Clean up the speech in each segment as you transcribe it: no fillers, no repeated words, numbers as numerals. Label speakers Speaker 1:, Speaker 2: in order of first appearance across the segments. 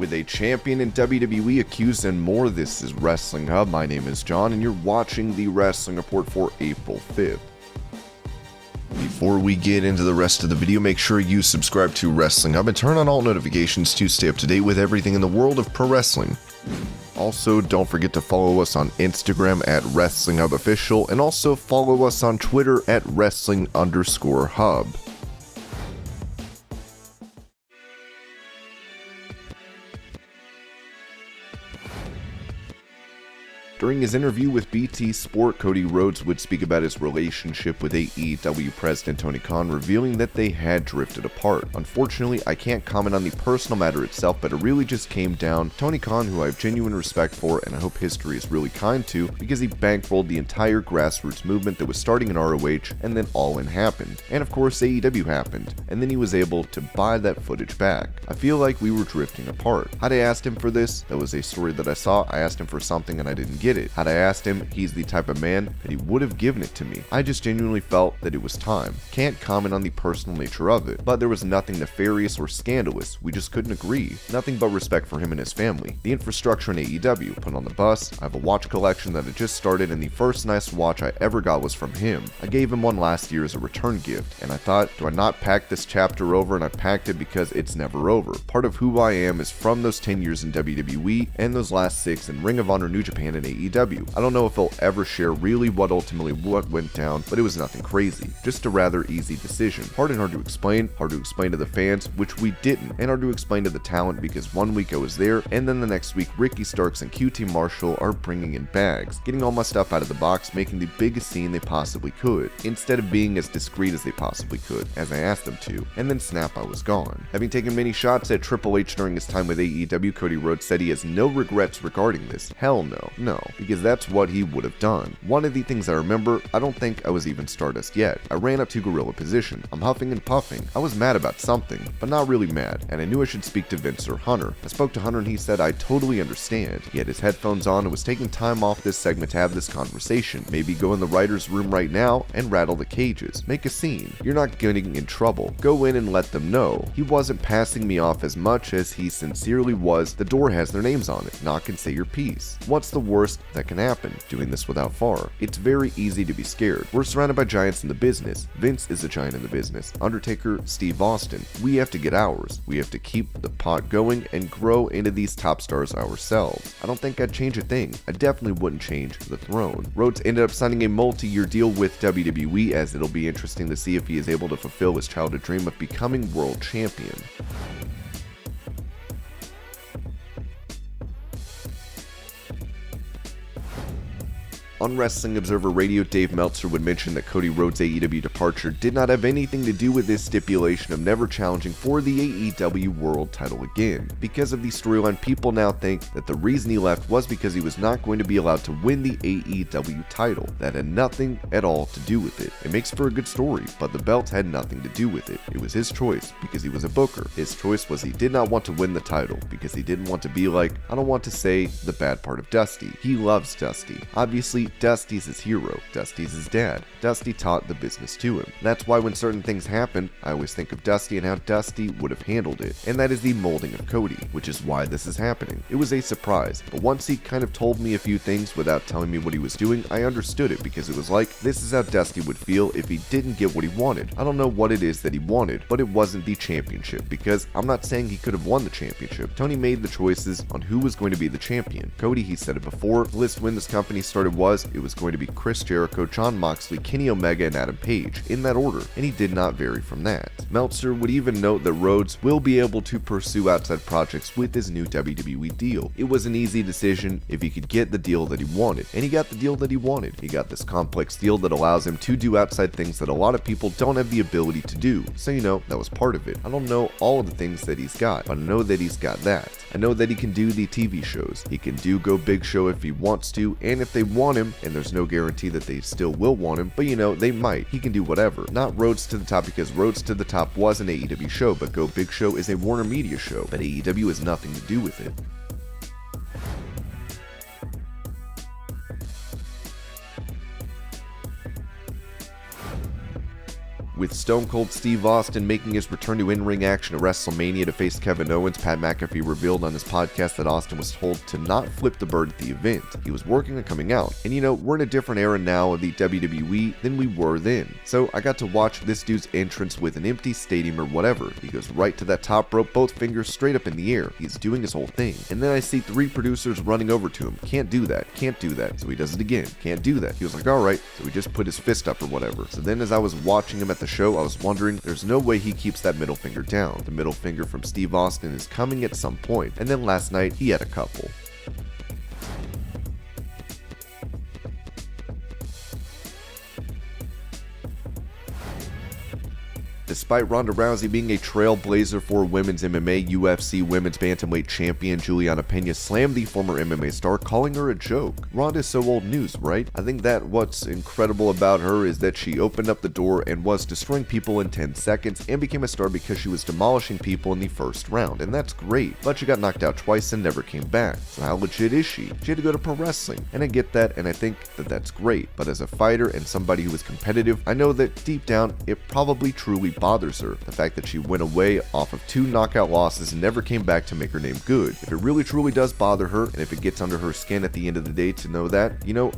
Speaker 1: with a champion in WWE accused and more. This is Wrestling Hub. My name is John, and you're watching the Wrestling Report for April 5th. Before we get into the rest of the video, make sure you subscribe to Wrestling Hub and turn on all notifications to stay up to date with everything in the world of pro wrestling. Also, don't forget to follow us on Instagram at Wrestling Hub Official, and also follow us on Twitter at Wrestling_Hub. During his interview with BT Sport, Cody Rhodes would speak about his relationship with AEW President Tony Khan, revealing that they had drifted apart. Unfortunately, I can't comment on the personal matter itself, but it really just came down Tony Khan, who I have genuine respect for and I hope history is really kind to, because he bankrolled the entire grassroots movement that was starting in ROH, and then All In happened. And of course AEW happened, and then he was able to buy that footage back. I feel like we were drifting apart. Had I asked him for this, that was a story that I saw. I asked him for something and I didn't get it. Had I asked him, he's the type of man that he would have given it to me. I just genuinely felt that it was time. Can't comment on the personal nature of it, but there was nothing nefarious or scandalous. We just couldn't agree. Nothing but respect for him and his family. The infrastructure in AEW, put on the bus. I have a watch collection that I just started, and the first nice watch I ever got was from him. I gave him one last year as a return gift, and I thought, do I not pack this chapter over? And I packed it because it's never over. Part of who I am is from those 10 years in WWE and those last 6 in Ring of Honor, New Japan, and AEW. I don't know if he'll ever share really what went down, but it was nothing crazy. Just a rather easy decision. Hard to explain to the fans, which we didn't, and hard to explain to the talent because one week I was there, and then the next week Ricky Starks and QT Marshall are bringing in bags, getting all my stuff out of the box, making the biggest scene they possibly could, instead of being as discreet as they possibly could, as I asked them to, and then snap, I was gone. Having taken many shots at Triple H during his time with AEW, Cody Rhodes said he has no regrets regarding this. Hell no, because that's what he would have done. One of the things I remember, I don't think I was even Stardust yet. I ran up to gorilla position. I'm huffing and puffing. I was mad about something, but not really mad, and I knew I should speak to Vince or Hunter. I spoke to Hunter and he said, I totally understand. He had his headphones on and was taking time off this segment to have this conversation. Maybe go in the writer's room right now and rattle the cages. Make a scene. You're not getting in trouble. Go in and let them know. He wasn't passing me off as much as he sincerely was. The door has their names on it. Knock and say your piece. What's the worst that can happen? Doing this without far. It's very easy to be scared. We're surrounded by giants in the business. Vince is a giant in the business. Undertaker, Steve Austin. We have to get ours. We have to keep the pot going and grow into these top stars ourselves. I don't think I'd change a thing. I definitely wouldn't change the throne. Rhodes ended up signing a multi-year deal with WWE, as it'll be interesting to see if he is able to fulfill his childhood dream of becoming world champion. On Wrestling Observer Radio, Dave Meltzer would mention that Cody Rhodes' AEW departure did not have anything to do with his stipulation of never challenging for the AEW World title again. Because of the storyline, people now think that the reason he left was because he was not going to be allowed to win the AEW title. That had nothing at all to do with it. It makes for a good story, but the belt had nothing to do with it. It was his choice because he was a booker. His choice was he did not want to win the title because he didn't want to be like, I don't want to say the bad part of Dusty. He loves Dusty. Obviously, Dusty's his hero. Dusty's his dad. Dusty taught the business to him. That's why when certain things happen, I always think of Dusty and how Dusty would have handled it. And that is the molding of Cody, which is why this is happening. It was a surprise, but once he kind of told me a few things without telling me what he was doing, I understood it because it was like, this is how Dusty would feel if he didn't get what he wanted. I don't know what it is that he wanted, but it wasn't the championship, because I'm not saying he could have won the championship. Tony made the choices on who was going to be the champion. Cody, he said it before, the list when this company started it was going to be Chris Jericho, Jon Moxley, Kenny Omega, and Adam Page, in that order, and he did not vary from that. Meltzer would even note that Rhodes will be able to pursue outside projects with his new WWE deal. It was an easy decision if he could get the deal that he wanted, and he got the deal that he wanted. He got this complex deal that allows him to do outside things that a lot of people don't have the ability to do, so that was part of it. I don't know all of the things that he's got, but I know that he's got that. I know that he can do the TV shows. He can do Go Big Show if he wants to, and if they want him, and there's no guarantee that they still will want him, but they might. He can do whatever. Not Rhodes to the Top, because Rhodes to the Top was an AEW show, but Go Big Show is a Warner Media show, but AEW has nothing to do with it. With Stone Cold Steve Austin making his return to in-ring action at WrestleMania to face Kevin Owens, Pat McAfee revealed on his podcast that Austin was told to not flip the bird at the event. He was working on coming out. And we're in a different era now of the WWE than we were then. So I got to watch this dude's entrance with an empty stadium or whatever. He goes right to that top rope, both fingers straight up in the air. He's doing his whole thing. And then I see 3 producers running over to him. Can't do that. Can't do that. So he does it again. Can't do that. He was like, alright. So he just put his fist up or whatever. So then as I was watching him at the show, I was wondering, there's no way he keeps that middle finger down. The middle finger from Steve Austin is coming at some point. And then last night, he had a couple. Despite Ronda Rousey being a trailblazer for women's MMA, UFC women's bantamweight champion Juliana Pena slammed the former MMA star, calling her a joke. Ronda is so old news, right? I think that what's incredible about her is that she opened up the door and was destroying people in 10 seconds and became a star because she was demolishing people in the first round, and that's great. But she got knocked out twice and never came back. So how legit is she? She had to go to pro wrestling, and I get that, and I think that that's great. But as a fighter and somebody who is competitive, I know that deep down, it probably truly bothers her. The fact that she went away off of 2 knockout losses and never came back to make her name good. If it really truly does bother her, and if it gets under her skin at the end of the day to know that,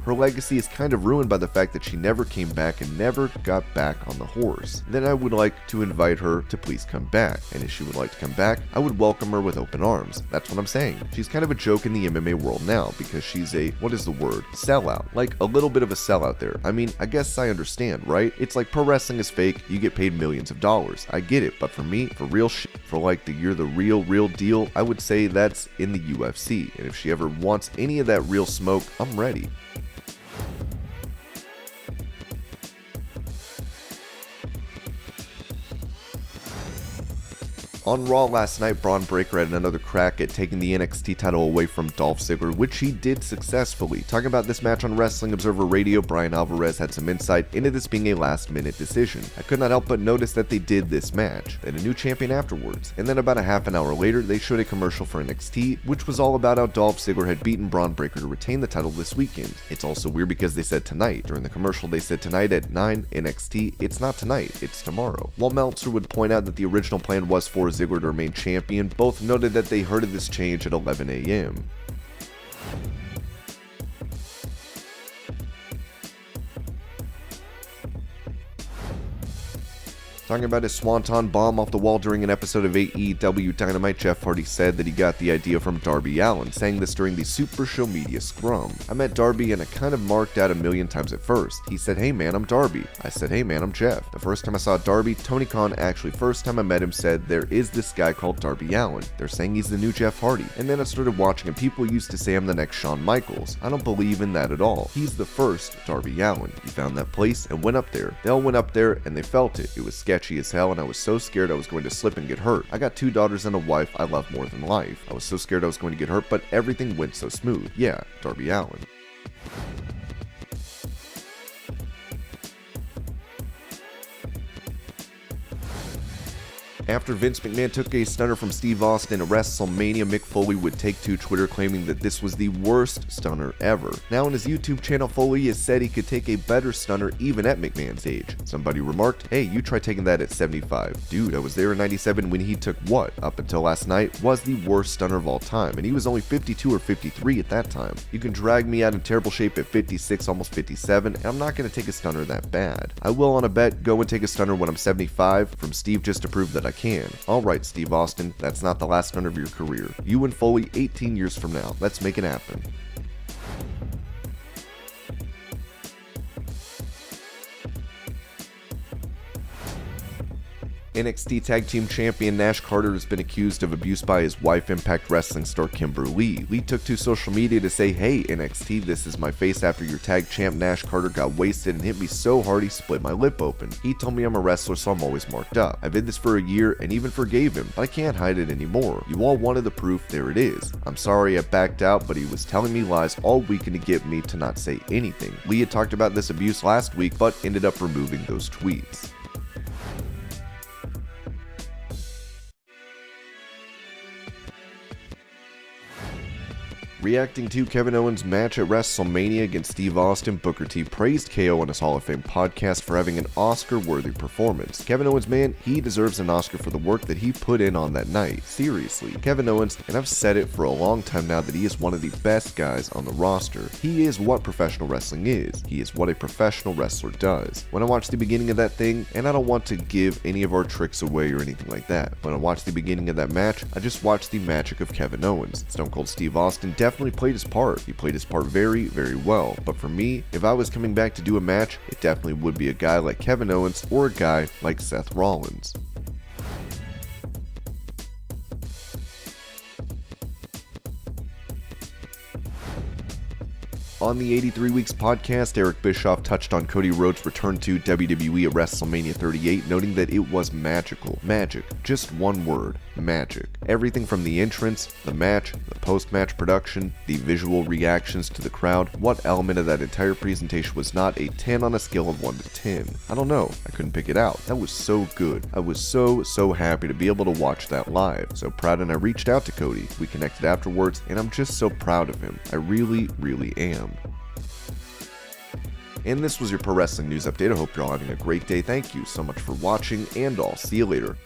Speaker 1: her legacy is kind of ruined by the fact that she never came back and never got back on the horse. Then I would like to invite her to please come back. And if she would like to come back, I would welcome her with open arms. That's what I'm saying. She's kind of a joke in the MMA world now because she's a, what is the word? Sellout. Like a little bit of a sellout there. I mean, I guess I understand, right? It's like pro wrestling is fake, you get paid millions of dollars. I get it, but for me, for real shit, for like the you're the real deal, I would say that's in the UFC. And if she ever wants any of that real smoke, I'm ready. On Raw last night, Bron Breakker had another crack at taking the NXT title away from Dolph Ziggler, which he did successfully. Talking about this match on Wrestling Observer Radio, Brian Alvarez had some insight into this being a last-minute decision. I could not help but notice that they did this match, and a new champion afterwards. And then about a half an hour later, they showed a commercial for NXT, which was all about how Dolph Ziggler had beaten Bron Breakker to retain the title this weekend. It's also weird because they said tonight. During the commercial, they said tonight at 9 NXT. It's not tonight, it's tomorrow. While Meltzer would point out that the original plan was for Ziggler to remain champion, both noted that they heard of this change at 11 a.m. Talking about his swanton bomb off the wall during an episode of AEW Dynamite, Jeff Hardy said that he got the idea from Darby Allin, saying this during the Super Show Media Scrum. I met Darby and I kind of marked out a million times at first. He said, "Hey man, I'm Darby." I said, "Hey man, I'm Jeff." The first time I saw Darby, Tony Khan actually first time I met him said, "There is this guy called Darby Allin. They're saying he's the new Jeff Hardy." And then I started watching and people used to say I'm the next Shawn Michaels. I don't believe in that at all. He's the first Darby Allin. He found that place and went up there. They all went up there and they felt it. It was sketchy as hell and I was so scared I was going to slip and get hurt. I got 2 daughters and a wife I love more than life. I was so scared I was going to get hurt, but everything went so smooth. Yeah, Darby Allin. After Vince McMahon took a stunner from Steve Austin at WrestleMania, Mick Foley would take to Twitter claiming that this was the worst stunner ever. Now on his YouTube channel, Foley has said he could take a better stunner even at McMahon's age. Somebody remarked, "Hey, you try taking that at 75. Dude, I was there in 97 when he took what, up until last night, was the worst stunner of all time, and he was only 52 or 53 at that time. You can drag me out in terrible shape at 56, almost 57, and I'm not going to take a stunner that bad. I will on a bet go and take a stunner when I'm 75 from Steve just to prove that I can. Alright, Steve Austin, that's not the last stunner of your career. You and Foley 18 years from now. Let's make it happen." NXT Tag Team Champion Nash Carter has been accused of abuse by his wife, Impact Wrestling star Kimber Lee. Lee took to social media to say, "Hey NXT, this is my face after your tag champ Nash Carter got wasted and hit me so hard he split my lip open. He told me I'm a wrestler so I'm always marked up. I've hid this for a year and even forgave him, but I can't hide it anymore. You all wanted the proof, there it is. I'm sorry I backed out, but he was telling me lies all weekend to get me to not say anything." Lee had talked about this abuse last week, but ended up removing those tweets. Reacting to Kevin Owens' match at WrestleMania against Steve Austin, Booker T praised KO on his Hall of Fame podcast for having an Oscar-worthy performance. Kevin Owens, man, he deserves an Oscar for the work that he put in on that night. Seriously, Kevin Owens, and I've said it for a long time now that he is one of the best guys on the roster. He is what professional wrestling is. He is what a professional wrestler does. When I watched the beginning of that thing, and I don't want to give any of our tricks away or anything like that, when I watched the beginning of that match, I just watched the magic of Kevin Owens. Stone Cold Steve Austin definitely played his part. He played his part very, very well. But for me, if I was coming back to do a match, it definitely would be a guy like Kevin Owens or a guy like Seth Rollins. On the 83 Weeks podcast, Eric Bischoff touched on Cody Rhodes' return to WWE at WrestleMania 38, noting that it was magical. Magic. Just one word. Magic. Everything from the entrance, the match, the post-match production, the visual reactions to the crowd, what element of that entire presentation was not a 10 on a scale of 1 to 10? I don't know. I couldn't pick it out. That was so good. I was so happy to be able to watch that live. So proud, and I reached out to Cody. We connected afterwards, and I'm just so proud of him. I really am. And this was your Pro Wrestling News Update. I hope you're all having a great day. Thank you so much for watching, and I'll see you later.